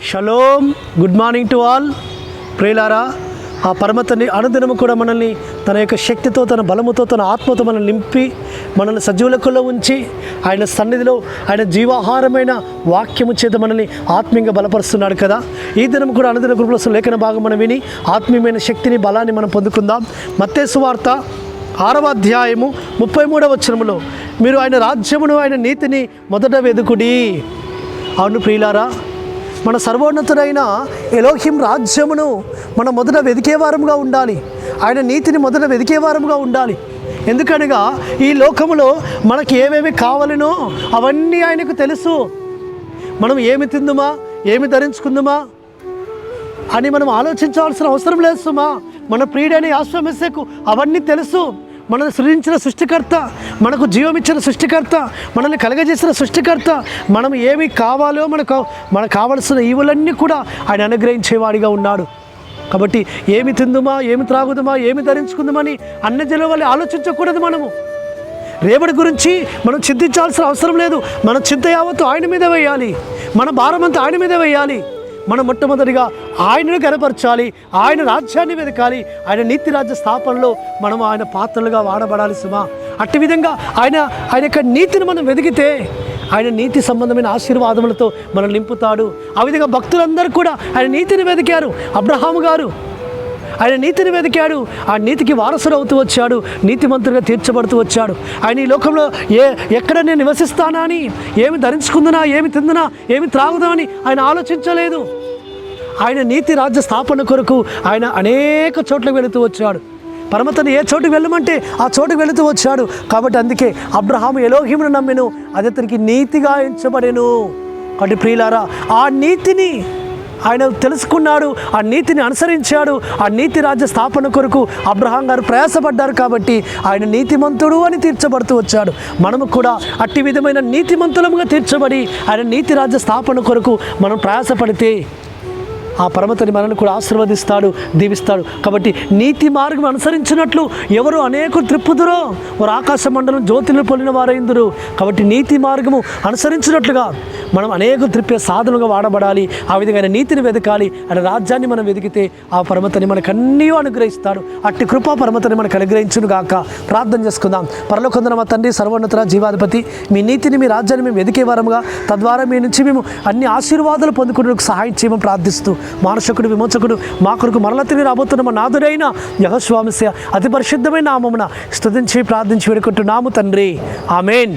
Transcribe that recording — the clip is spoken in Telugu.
Shalom. Good morning to all. ప్రియులారా, ఆ పరమతని అనుదినము కూడా మనల్ని తన యొక్క శక్తితో, తన బలముతో, తన ఆత్మతో మనల్ని నింపి మనల్ని సజీవులకుల్లో ఉంచి ఆయన సన్నిధిలో ఆయన జీవాహారమైన వాక్యము చేత మనల్ని ఆత్మీయంగా బలపరుస్తున్నాడు కదా. ఈ దినం కూడా అనుదిన కృపల లేఖన భాగం మనం విని ఆత్మీయమైన శక్తిని, బలాన్ని మనం పొందుకుందాం. మత్తయి సువార్త 6వ అధ్యాయము 33వ వచనములో, మీరు ఆయన రాజ్యమును, ఆయన నీతిని మొదట వెదుకుడి. అవును ప్రియులారా, మన సర్వోన్నతుడైన ఎలోహిం రాజ్యమును మనం మొదట వెదికేవారముగా ఉండాలి. ఆయన నీతిని మొదట వెదికేవారముగా ఉండాలి. ఎందుకనగా ఈ లోకములో మనకి ఏమేమి కావాలనో అవన్నీ ఆయనకు తెలుసు. మనం ఏమి తిందుమా, ఏమి ధరించుకుందుమా అని మనం ఆలోచించాల్సిన అవసరం లేదు సుమా. మన ప్రియుడైన యేసు మెస్సీకు అవన్నీ తెలుసు. మనల్ని సృజించిన సృష్టికర్త, మనకు జీవం ఇచ్చిన సృష్టికర్త, మనల్ని కలగజేసిన సృష్టికర్త, మనం ఏమి కావాలో మనకు కావలసిన ఈవులన్నీ కూడా ఆయన అనుగ్రహించేవాడిగా ఉన్నాడు. కాబట్టి ఏమి తిందుమా, ఏమి త్రాగుదామా, ఏమి ధరించుకుందామని అన్ని జనుల వల్ల ఆలోచించకూడదు. మనము రేపటి గురించి మనం చింతించాల్సిన అవసరం లేదు. మన చింత యావత్తు ఆయన మీద వేయాలి. మన భారమంతా ఆయన మీద వేయాలి. మనం మొట్టమొదటిగా ఆయనను కనపరచాలి, ఆయన రాజ్యాన్ని వెతకాలి. ఆయన నీతి రాజ్య స్థాపనలో మనం ఆయన పాత్రలుగా వాడబడాలి సుమా. అట్టి విధంగా ఆయన యొక్క నీతిని మనం వెతికితే ఆయన నీతి సంబంధమైన ఆశీర్వాదములతో మనం నింపుతాడు. ఆ విధంగా భక్తులందరూ కూడా ఆయన నీతిని వెతికారు. అబ్రహాము గారు ఆయన నీతిని వెతికాడు. ఆ నీతికి వారసుడు అవుతూ వచ్చాడు, నీతిమంతుడిగా తీర్చబడుతూ వచ్చాడు. ఆయన ఈ లోకంలో ఎక్కడ నేను నివసిస్తానా అని, ఏమి ధరించుకుందునా, ఏమి తిందునా, ఏమి త్రాగుదామని ఆయన ఆలోచించలేదు. ఆయన నీతి రాజ్య స్థాపన కొరకు ఆయన అనేక చోట్లకు వెళుతూ వచ్చాడు. పరమతను ఏ చోటుకు వెళ్ళమంటే ఆ చోటుకు వెళుతూ వచ్చాడు. కాబట్టి అందుకే అబ్రహాము ఎలోహిమును నమ్మెను, అది అతనికి నీతిగా ఎంచబడెను. కాబట్టి ప్రియులారా, ఆ నీతిని ఆయన తెలుసుకున్నాడు, ఆ నీతిని అనుసరించాడు. ఆ నీతి రాజ్య స్థాపన కొరకు అబ్రహాం గారు ప్రయాసపడ్డారు. కాబట్టి ఆయన నీతిమంతుడు అని తీర్చబడుతూ వచ్చాడు. మనము కూడా అట్టి విధమైన నీతిమంతులముగా తీర్చబడి ఆయన నీతి రాజ్య స్థాపన కొరకు మనం ప్రయాసపడితే ఆ పరమతని మనల్ని కూడా ఆశీర్వదిస్తాడు, దీవిస్తాడు. కాబట్టి నీతి మార్గం అనుసరించినట్లు ఎవరు అనేకులు త్రిప్పుదురో వారు ఆకాశ మండలం జ్యోతిని పొలిన వారైందురు. కాబట్టి నీతి మార్గము అనుసరించినట్లుగా మనం అనేక త్రిప్పే సాధనగా వాడబడాలి. ఆ విధంగా ఆయన నీతిని వెతకాలి. ఆయన రాజ్యాన్ని మనం వెతికితే ఆ పరమతని మనకు అన్నీ అనుగ్రహిస్తాడు. అట్టి కృపా పరమతని మనకు అనుగ్రహించును గాక. ప్రార్థన చేసుకుందాం. పరలోకందున మా తండ్రి, సర్వోన్నత జీవాధిపతి, మీ నీతిని, మీ రాజ్యాన్ని మేము వెతికే వారముగా, తద్వారా మీ నుంచి మేము అన్ని ఆశీర్వాదాలు పొందుకునేందుకు సహాయం చేయమని ప్రార్థిస్తూ, మానశకుడు, విమోచకుడు, మా కొరకు మరల తిరిగి రాబోతున్న మా నాథుడైన యెహోవా మెస్సీయ అతి పరిశుద్ధమైన నామమున స్తుతించి ప్రార్థించి వేడుకుంటున్నాము తండ్రి. ఆమేన్.